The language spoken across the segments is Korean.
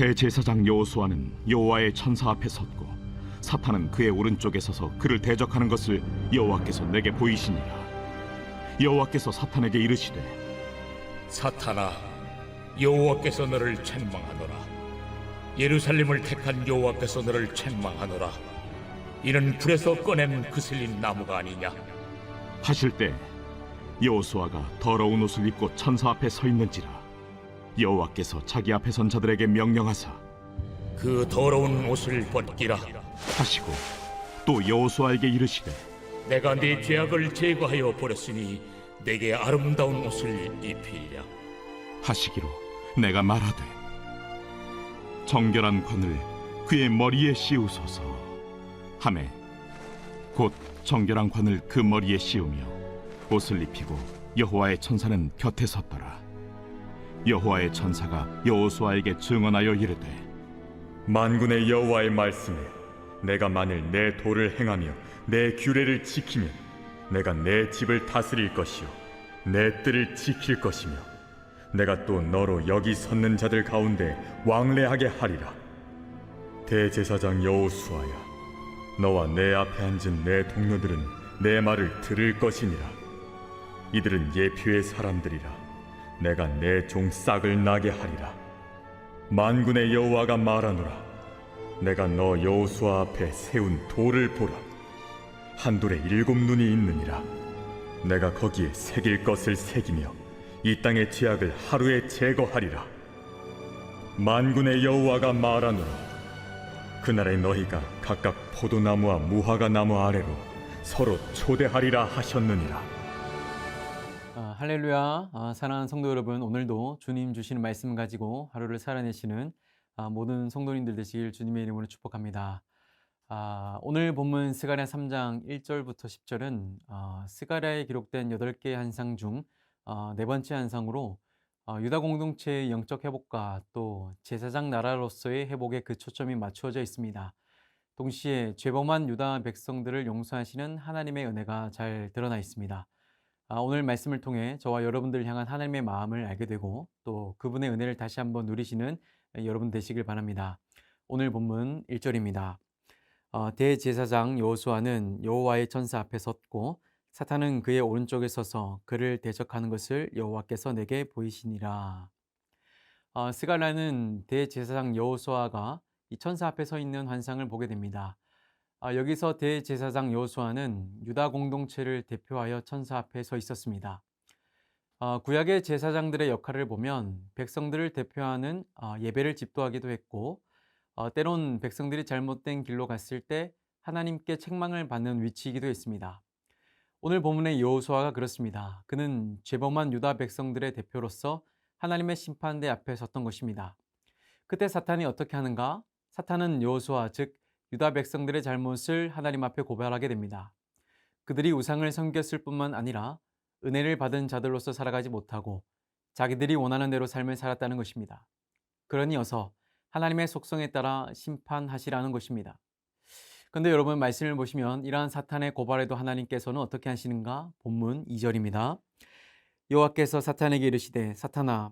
대제사장 여호수아는 여호와의 천사 앞에 섰고 사탄은 그의 오른쪽에 서서 그를 대적하는 것을 여호와께서 내게 보이시니라. 여호와께서 사탄에게 이르시되 사탄아, 여호와께서 너를 책망하노라. 예루살렘을 택한 여호와께서 너를 책망하노라. 이는 불에서 꺼낸 그슬린 나무가 아니냐. 하실 때 여호수아가 더러운 옷을 입고 천사 앞에 서 있는지라. 여호와께서 자기 앞에 선 자들에게 명령하사 그 더러운 옷을 벗기라 하시고 또 여호수아에게 이르시되 내가 네 죄악을 제거하여 버렸으니 내게 아름다운 옷을 입히리라 하시기로 내가 말하되 정결한 관을 그의 머리에 씌우소서 하매 곧 정결한 관을 그 머리에 씌우며 옷을 입히고 여호와의 천사는 곁에 섰더라. 여호와의 천사가 여호수아에게 증언하여 이르되 만군의 여호와의 말씀에 내가 만일 내 도를 행하며 내 규례를 지키면 내가 내 집을 다스릴 것이요 내 뜰을 지킬 것이며 내가 또 너로 여기 섰는 자들 가운데 왕래하게 하리라. 대제사장 여호수아야, 너와 내 앞에 앉은 내 동료들은 내 말을 들을 것이니라. 이들은 예표의 사람들이라. 내가 내 종 싹을 나게 하리라. 만군의 여호와가 말하노라. 내가 너 여호수아 앞에 세운 돌을 보라. 한 돌에 7 눈이 있느니라. 내가 거기에 새길 것을 새기며 이 땅의 죄악을 하루에 제거하리라. 만군의 여호와가 말하노라. 그날에 너희가 각각 포도나무와 무화과 나무 아래로 서로 초대하리라 하셨느니라. 할렐루야. 사랑하는 성도 여러분, 오늘도 주님 주시는 말씀 가지고 하루를 살아내시는 모든 성도님들 되시길 주님의 이름으로 축복합니다. 오늘 본문 스가랴 3장 1절부터 10절은 스가랴에 기록된 8개의 한상 중 4번째 한상으로 유다 공동체의 영적 회복과 또 제사장 나라로서의 회복에 그 초점이 맞추어져 있습니다. 동시에 죄범한 유다 백성들을 용서하시는 하나님의 은혜가 잘 드러나 있습니다. 오늘 말씀을 통해 저와 여러분들을 향한 하나님의 마음을 알게 되고 또 그분의 은혜를 다시 한번 누리시는 여러분 되시길 바랍니다. 오늘 본문 1절입니다. 대제사장 여호수아는 여호와의 천사 앞에 섰고 사탄은 그의 오른쪽에 서서 그를 대적하는 것을 여호와께서 내게 보이시니라. 스가랴는 대제사장 여호수아가 이 천사 앞에 서 있는 환상을 보게 됩니다. 여기서 대제사장 여호수아는 유다 공동체를 대표하여 천사 앞에 서 있었습니다. 구약의 제사장들의 역할을 보면 백성들을 대표하는 예배를 집도하기도 했고 때론 백성들이 잘못된 길로 갔을 때 하나님께 책망을 받는 위치이기도 했습니다. 오늘 본문의 여호수아가 그렇습니다. 그는 죄범한 유다 백성들의 대표로서 하나님의 심판대 앞에 섰던 것입니다. 그때 사탄이 어떻게 하는가? 사탄은 여호수아 즉 유다 백성들의 잘못을 하나님 앞에 고발하게 됩니다. 그들이 우상을 섬겼을 뿐만 아니라 은혜를 받은 자들로서 살아가지 못하고 자기들이 원하는 대로 삶을 살았다는 것입니다. 그러니 어서 하나님의 속성에 따라 심판하시라는 것입니다. 그런데 여러분 말씀을 보시면 이러한 사탄의 고발에도 하나님께서는 어떻게 하시는가? 본문 2절입니다. 여호와께서 사탄에게 이르시되 사탄아,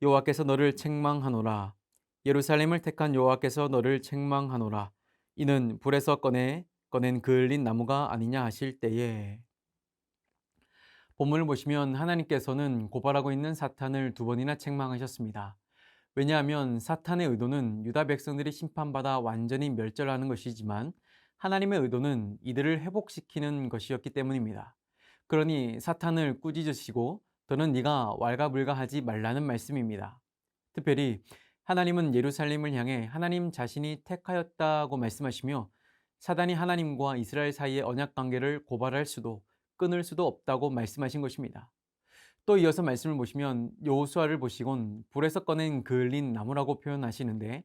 여호와께서 너를 책망하노라. 예루살렘을 택한 여호와께서 너를 책망하노라. 이는 불에서 꺼낸 그을린 나무가 아니냐 하실 때에. 본문을 보시면 하나님께서는 고발하고 있는 사탄을 2번이나 책망하셨습니다. 왜냐하면 사탄의 의도는 유다 백성들이 심판받아 완전히 멸절하는 것이지만 하나님의 의도는 이들을 회복시키는 것이었기 때문입니다. 그러니 사탄을 꾸짖으시고 더는 네가 왈가불가하지 말라는 말씀입니다. 특별히 하나님은 예루살렘을 향해 하나님 자신이 택하였다고 말씀하시며 사단이 하나님과 이스라엘 사이의 언약 관계를 고발할 수도 끊을 수도 없다고 말씀하신 것입니다. 또 이어서 말씀을 보시면 여호수아를 보시곤 불에서 꺼낸 그을린 나무라고 표현하시는데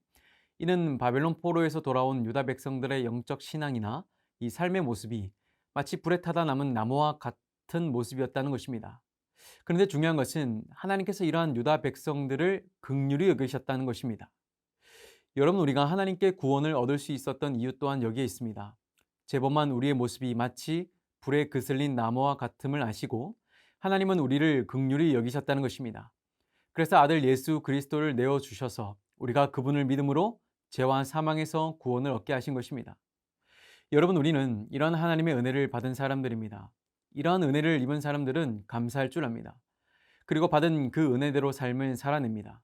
이는 바벨론 포로에서 돌아온 유다 백성들의 영적 신앙이나 이 삶의 모습이 마치 불에 타다 남은 나무와 같은 모습이었다는 것입니다. 그런데 중요한 것은 하나님께서 이러한 유다 백성들을 긍휼히 여기셨다는 것입니다. 여러분, 우리가 하나님께 구원을 얻을 수 있었던 이유 또한 여기에 있습니다. 죄범한 우리의 모습이 마치 불에 그슬린 나무와 같음을 아시고 하나님은 우리를 긍휼히 여기셨다는 것입니다. 그래서 아들 예수 그리스도를 내어주셔서 우리가 그분을 믿음으로 죄와 사망에서 구원을 얻게 하신 것입니다. 여러분, 우리는 이런 하나님의 은혜를 받은 사람들입니다. 이러한 은혜를 입은 사람들은 감사할 줄 압니다. 그리고 받은 그 은혜대로 삶을 살아냅니다.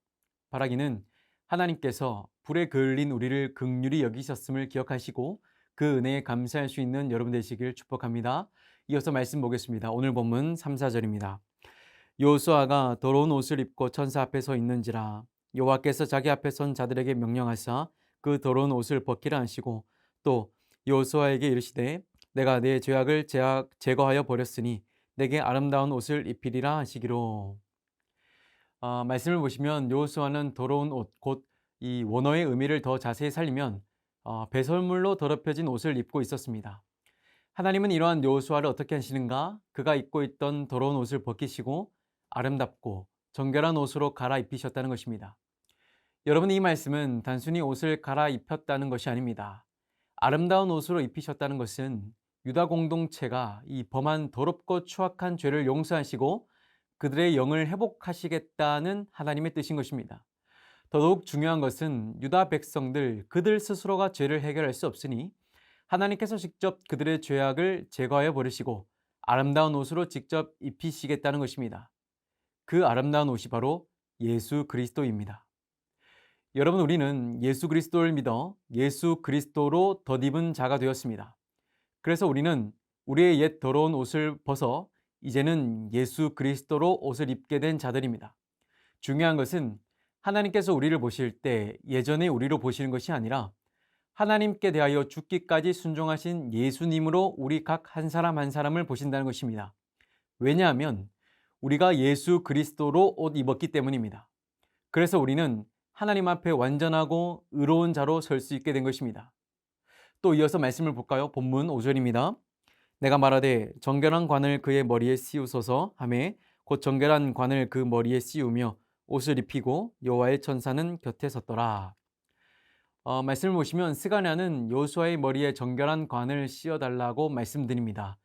바라기는 하나님께서 불에 그을린 우리를 긍휼히 여기셨음을 기억하시고 그 은혜에 감사할 수 있는 여러분 되시길 축복합니다. 이어서 말씀 보겠습니다. 오늘 본문 3, 4절입니다. 여호수아가 더러운 옷을 입고 천사 앞에 서 있는지라 여호와께서 자기 앞에 선 자들에게 명령하사 그 더러운 옷을 벗기라 하시고 또 여호수아에게 이르시되 내가 내 죄악을 제거하여 버렸으니 내게 아름다운 옷을 입히리라 하시기로. 말씀을 보시면 여호수아는 더러운 옷, 곧 이 원어의 의미를 더 자세히 살리면 배설물로 더럽혀진 옷을 입고 있었습니다. 하나님은 이러한 여호수아를 어떻게 하시는가? 그가 입고 있던 더러운 옷을 벗기시고 아름답고 정결한 옷으로 갈아입히셨다는 것입니다. 여러분, 이 말씀은 단순히 옷을 갈아입혔다는 것이 아닙니다. 아름다운 옷으로 입히셨다는 것은 유다 공동체가 이 범한 더럽고 추악한 죄를 용서하시고 그들의 영을 회복하시겠다는 하나님의 뜻인 것입니다. 더더욱 중요한 것은 유다 백성들 그들 스스로가 죄를 해결할 수 없으니 하나님께서 직접 그들의 죄악을 제거하여 버리시고 아름다운 옷으로 직접 입히시겠다는 것입니다. 그 아름다운 옷이 바로 예수 그리스도입니다. 여러분, 우리는 예수 그리스도를 믿어 예수 그리스도로 덧입은 자가 되었습니다. 그래서 우리는 우리의 옛 더러운 옷을 벗어 이제는 예수 그리스도로 옷을 입게 된 자들입니다. 중요한 것은 하나님께서 우리를 보실 때 예전의 우리로 보시는 것이 아니라 하나님께 대하여 죽기까지 순종하신 예수님으로 우리 각 한 사람 한 사람을 보신다는 것입니다. 왜냐하면 우리가 예수 그리스도로 옷 입었기 때문입니다. 그래서 우리는 하나님 앞에 완전하고 의로운 자로 설 수 있게 된 것입니다. 또 이어서 말씀을 볼까요? 본문 5절입니다. 내가 말하되 정결한 관을 그의 머리에 씌우소서 하매 곧 정결한 관을 그 머리에 씌우며 옷을 입히고 여호와의 천사는 곁에 섰더라. 말씀을 보시면 스가랴는 여호수아의 머리에 정결한 관을 씌워달라고 말씀드립니다.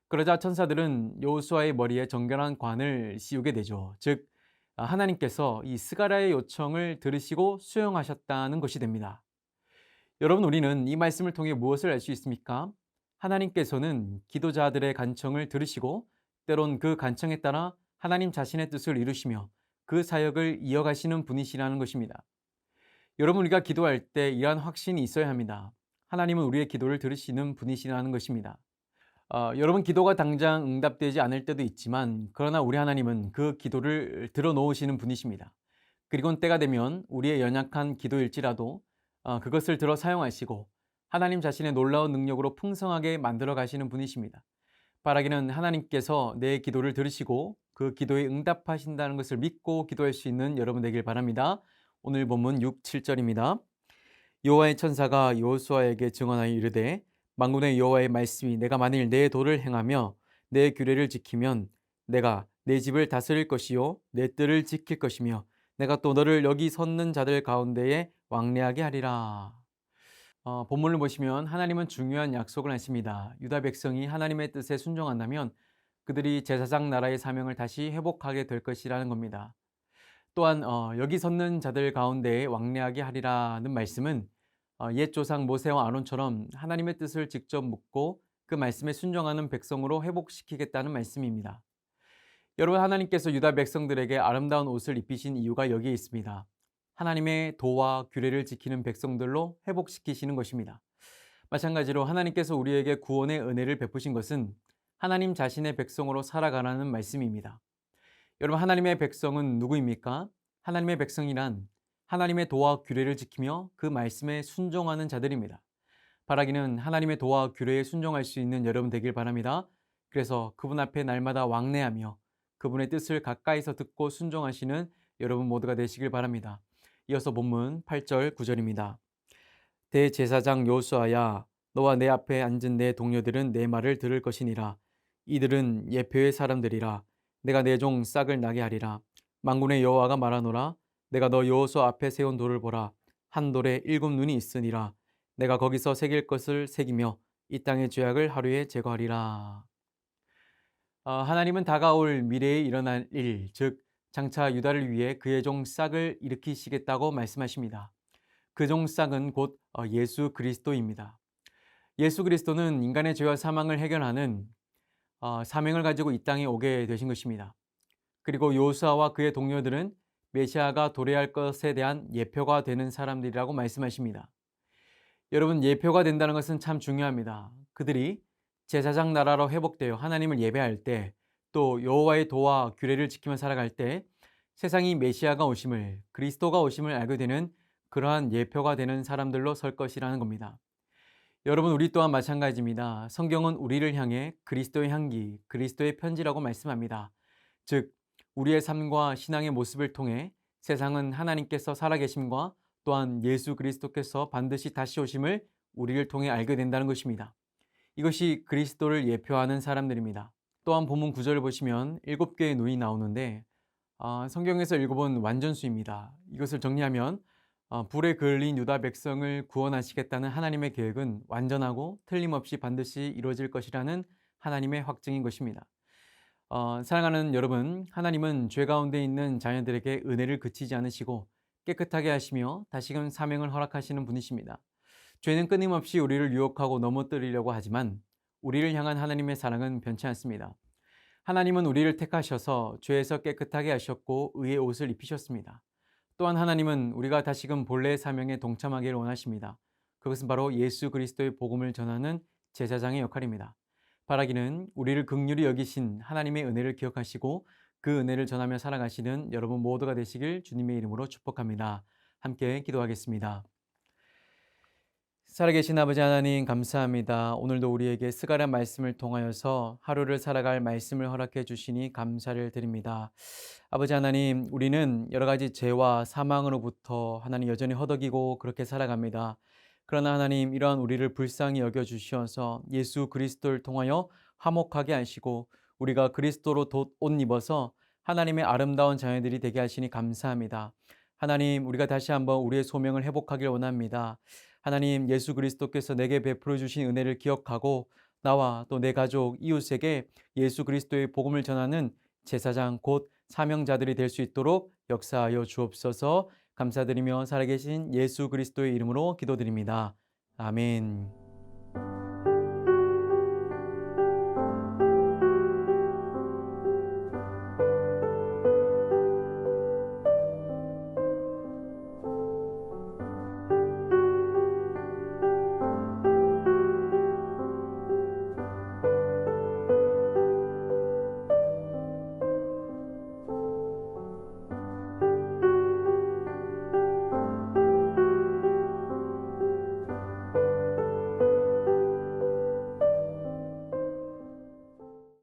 그러자 천사들은 여호수아의 머리에 정결한 관을 씌우게 되죠. 즉 하나님께서 이 스가랴의 요청을 들으시고 수용하셨다는 것이 됩니다. 여러분, 우리는 이 말씀을 통해 무엇을 알 수 있습니까? 하나님께서는 기도자들의 간청을 들으시고 때론 그 간청에 따라 하나님 자신의 뜻을 이루시며 그 사역을 이어가시는 분이시라는 것입니다. 여러분, 우리가 기도할 때 이러한 확신이 있어야 합니다. 하나님은 우리의 기도를 들으시는 분이시라는 것입니다. 여러분, 기도가 당장 응답되지 않을 때도 있지만 그러나 우리 하나님은 그 기도를 들어놓으시는 분이십니다. 그리고 때가 되면 우리의 연약한 기도일지라도 그것을 들어 사용하시고 하나님 자신의 놀라운 능력으로 풍성하게 만들어 가시는 분이십니다. 바라기는 하나님께서 내 기도를 들으시고 그 기도에 응답하신다는 것을 믿고 기도할 수 있는 여러분 되길 바랍니다. 오늘 본문 6, 7절입니다. 여호와의 천사가 여호수아에게 증언하여 이르되 만군의 여호와의 말씀이 내가 만일 내 도를 행하며 내 규례를 지키면 내가 내 집을 다스릴 것이요 내 뜰을 지킬 것이며 내가 또 너를 여기 섰는 자들 가운데에 왕래하게 하리라. 본문을 보시면 하나님은 중요한 약속을 하십니다. 유다 백성이 하나님의 뜻에 순종한다면 그들이 제사장 나라의 사명을 다시 회복하게 될 것이라는 겁니다. 또한 여기 섰는 자들 가운데에 왕래하게 하리라는 말씀은 옛 조상 모세와 아론처럼 하나님의 뜻을 직접 묻고 그 말씀에 순종하는 백성으로 회복시키겠다는 말씀입니다. 여러분, 하나님께서 유다 백성들에게 아름다운 옷을 입히신 이유가 여기에 있습니다. 하나님의 도와 규례를 지키는 백성들로 회복시키시는 것입니다. 마찬가지로 하나님께서 우리에게 구원의 은혜를 베푸신 것은 하나님 자신의 백성으로 살아가라는 말씀입니다. 여러분, 하나님의 백성은 누구입니까? 하나님의 백성이란 하나님의 도와 규례를 지키며 그 말씀에 순종하는 자들입니다. 바라기는 하나님의 도와 규례에 순종할 수 있는 여러분 되길 바랍니다. 그래서 그분 앞에 날마다 왕래하며 그분의 뜻을 가까이서 듣고 순종하시는 여러분 모두가 되시길 바랍니다. 이어서 본문 8절 9절입니다. 대제사장 여호수아야, 너와 내 앞에 앉은 내 동료들은 내 말을 들을 것이니라. 이들은 예표의 사람들이라. 내가 내 종 싹을 나게 하리라. 만군의 여호와가 말하노라. 내가 너 여호수아 앞에 세운 돌을 보라. 한 돌에 7 눈이 있으니라. 내가 거기서 새길 것을 새기며 이 땅의 죄악을 하루에 제거하리라. 하나님은 다가올 미래에 일어날 일, 즉 장차 유다를 위해 그의 종 싹을 일으키시겠다고 말씀하십니다. 그 종 싹은 곧 예수 그리스도입니다. 예수 그리스도는 인간의 죄와 사망을 해결하는 사명을 가지고 이 땅에 오게 되신 것입니다. 그리고 요수아와 그의 동료들은 메시아가 도래할 것에 대한 예표가 되는 사람들이라고 말씀하십니다. 여러분, 예표가 된다는 것은 참 중요합니다. 그들이 제사장 나라로 회복되어 하나님을 예배할 때, 또 여호와의 도와 규례를 지키며 살아갈 때 세상이 메시아가 오심을, 그리스도가 오심을 알게 되는 그러한 예표가 되는 사람들로 설 것이라는 겁니다. 여러분, 우리 또한 마찬가지입니다. 성경은 우리를 향해 그리스도의 향기, 그리스도의 편지라고 말씀합니다. 즉, 우리의 삶과 신앙의 모습을 통해 세상은 하나님께서 살아계심과 또한 예수 그리스도께서 반드시 다시 오심을 우리를 통해 알게 된다는 것입니다. 이것이 그리스도를 예표하는 사람들입니다. 또한 본문 9절을 보시면 7개의 눈이 나오는데 성경에서 7은 완전수입니다. 이것을 정리하면 불에 그을린 유다 백성을 구원하시겠다는 하나님의 계획은 완전하고 틀림없이 반드시 이루어질 것이라는 하나님의 확증인 것입니다. 사랑하는 여러분, 하나님은 죄 가운데 있는 자녀들에게 은혜를 그치지 않으시고 깨끗하게 하시며 다시금 사명을 허락하시는 분이십니다. 죄는 끊임없이 우리를 유혹하고 넘어뜨리려고 하지만 우리를 향한 하나님의 사랑은 변치 않습니다. 하나님은 우리를 택하셔서 죄에서 깨끗하게 하셨고 의의 옷을 입히셨습니다. 또한 하나님은 우리가 다시금 본래의 사명에 동참하기를 원하십니다. 그것은 바로 예수 그리스도의 복음을 전하는 제사장의 역할입니다. 바라기는 우리를 긍휼히 여기신 하나님의 은혜를 기억하시고 그 은혜를 전하며 살아가시는 여러분 모두가 되시길 주님의 이름으로 축복합니다. 함께 기도하겠습니다. 살아계신 아버지 하나님, 감사합니다. 오늘도 우리에게 스가랴 말씀을 통하여서 하루를 살아갈 말씀을 허락해 주시니 감사를 드립니다. 아버지 하나님, 우리는 여러 가지 죄와 사망으로부터 하나님 여전히 허덕이고 그렇게 살아갑니다. 그러나 하나님, 이러한 우리를 불쌍히 여겨 주시어서 예수 그리스도를 통하여 화목하게 하시고 우리가 그리스도로 옷 입어서 하나님의 아름다운 자녀들이 되게 하시니 감사합니다. 하나님, 우리가 다시 한번 우리의 소명을 회복하길 원합니다. 하나님, 예수 그리스도께서 내게 베풀어 주신 은혜를 기억하고 나와 또 내 가족, 이웃에게 예수 그리스도의 복음을 전하는 제사장 곧 사명자들이 될 수 있도록 역사하여 주옵소서. 감사드리며 살아계신 예수 그리스도의 이름으로 기도드립니다. 아멘.